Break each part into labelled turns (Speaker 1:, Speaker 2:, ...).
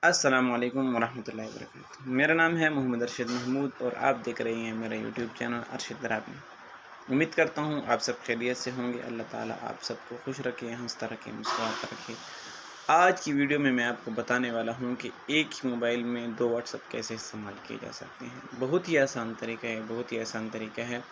Speaker 1: अस्सलाम वालेकुम वरहमतुल्लाहि वबरकातुहू। मेरा नाम है मोहम्मद अरशद महमूद और आप देख रहे हैं मेरा यूट्यूब चैनल अरशद दराबी। उम्मीद करता हूँ आप सब खैरियत से होंगे। अल्लाह ताला आप सबको खुश रखे, हंसता रखे, मुस्कुराता रखे। आज की वीडियो में मैं आपको बताने वाला हूँ कि एक ही मोबाइल में 2 व्हाट्सएप कैसे इस्तेमाल किए जा सकते हैं। बहुत ही आसान तरीका है, बहुत ही आसान तरीका है।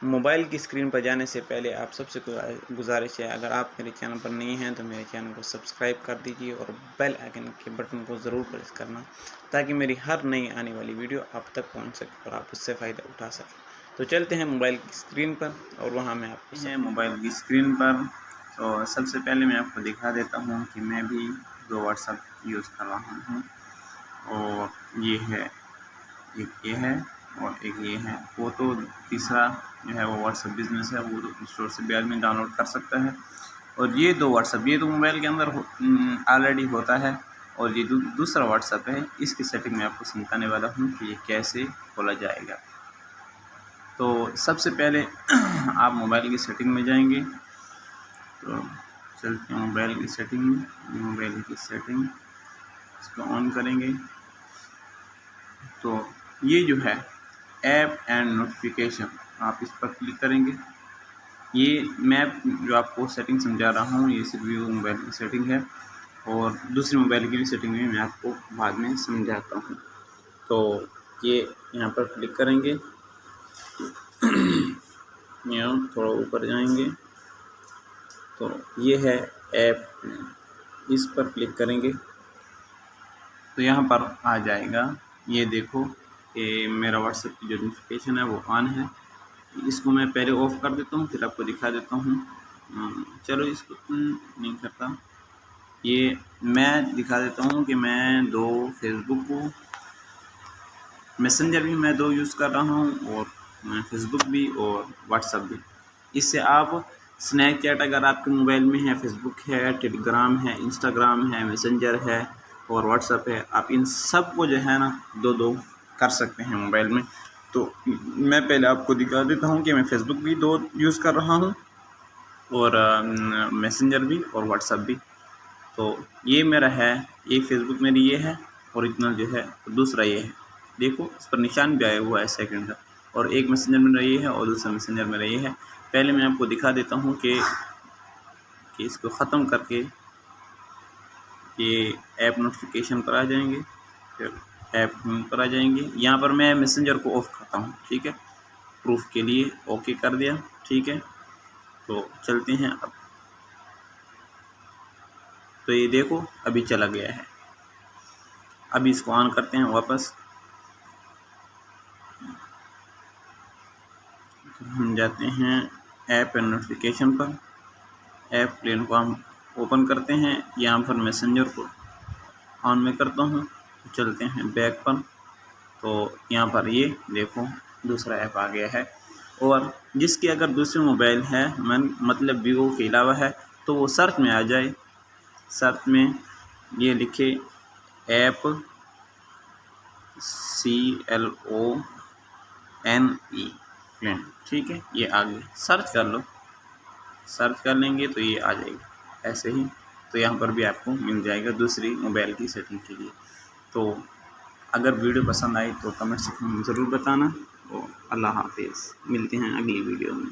Speaker 1: मोबाइल की स्क्रीन पर जाने से पहले आप सबसे गुजारिश है, अगर आप मेरे चैनल पर नहीं हैं तो मेरे चैनल को सब्सक्राइब कर दीजिए और बेल आइकन के बटन को ज़रूर प्रेस करना, ताकि मेरी हर नई आने वाली वीडियो आप तक पहुंच सके और आप उससे फ़ायदा उठा सकें। तो चलते हैं मोबाइल की स्क्रीन पर और वहां मैं आपको मोबाइल की स्क्रीन पर। तो सबसे पहले मैं आपको दिखा देता हूँ कि मैं भी 2 व्हाट्सएप यूज़ कर रहा हूँ और ये है, एक ये है और एक ये है। वो तो तीसरा जो है वो व्हाट्सएप बिजनेस है, वो स्टोर से भी आदमी डाउनलोड कर सकता है। और ये 2 व्हाट्सएप ये तो मोबाइल के अंदर ऑलरेडी होता है और ये दूसरा व्हाट्सएप है। इसकी सेटिंग मैं आपको समझाने वाला हूँ कि ये कैसे खोला जाएगा। तो सबसे पहले आप मोबाइल की सेटिंग में जाएंगे। तो चलते हैं मोबाइल की सेटिंग में। ये मोबाइल की सेटिंग, इसको ऑन करेंगे तो ये जो है ऐप एंड नोटिफिकेशन, आप इस पर क्लिक करेंगे। ये मैं जो आपको सेटिंग समझा रहा हूँ ये सिर्फ वीवो मोबाइल की सेटिंग है और दूसरी मोबाइल की भी सेटिंग में मैं आपको बाद में समझाता हूँ। तो ये यहाँ पर क्लिक करेंगे, यहाँ थोड़ा ऊपर जाएंगे तो ये है ऐप, इस पर क्लिक करेंगे तो यहाँ पर आ जाएगा। ये देखो कि मेरा व्हाट्सएप की जो नोटिफिकेशन है वो ऑन है। इसको मैं पहले ऑफ़ कर देता हूँ, फिर आपको दिखा देता हूँ। चलो इसको नहीं करता, ये मैं दिखा देता हूँ कि मैं 2 फेसबुक को, मैसेंजर भी मैं 2 यूज़ कर रहा हूँ और फेसबुक भी और व्हाट्सएप भी। इससे आप स्नैपचैट अगर आपके मोबाइल में है, फेसबुक है, टेलीग्राम है, इंस्टाग्राम है, मैसेंजर है और व्हाट्सएप है, आप इन सब को जो है ना 2-2 कर सकते हैं मोबाइल में। तो मैं पहले आपको दिखा देता हूँ कि मैं फेसबुक भी 2 यूज़ कर रहा हूँ और मैसेंजर भी और व्हाट्सएप भी। तो ये मेरा है, एक फेसबुक मेरी ये है और इतना जो है दूसरा ये है। देखो इस पर निशान भी आया हुआ है सेकंड का, और एक मैसेंजर मेरा ये है और दूसरा मैसेंजर मेरा ये है। पहले मैं आपको दिखा देता हूँ कि इसको ख़त्म करके ये ऐप नोटिफिकेशन पर आ जाएंगे, फिर ऐप पर आ जाएंगे। यहाँ पर मैं मैसेंजर को ऑफ करता हूँ, ठीक है, प्रूफ के लिए ओके कर दिया, ठीक है। तो चलते हैं अब, तो ये देखो अभी चला गया है। अभी इसको ऑन करते हैं वापस, तो हम जाते हैं ऐप एंड नोटिफिकेशन पर। ऐप प्लेन को हम ओपन करते हैं, यहाँ पर मैसेंजर को ऑन में करता हूँ। तो चलते हैं बैक पर, तो यहाँ पर ये देखो दूसरा ऐप आ गया है। और जिसकी अगर दूसरी मोबाइल है, मतलब वीवो के अलावा है, तो वो सर्च में आ जाए। सर्च में ये लिखे ऐप CLONE प्लेन, ठीक है, ये आ गया। सर्च कर लो, सर्च कर लेंगे तो ये आ जाएगा ऐसे ही। तो यहाँ पर भी आपको मिल जाएगा दूसरी मोबाइल की सेटिंग के लिए। तो अगर वीडियो पसंद आई तो कमेंट सेक्शन में ज़रूर बताना। तो अल्लाह हाफिज़, मिलते हैं अगली वीडियो में।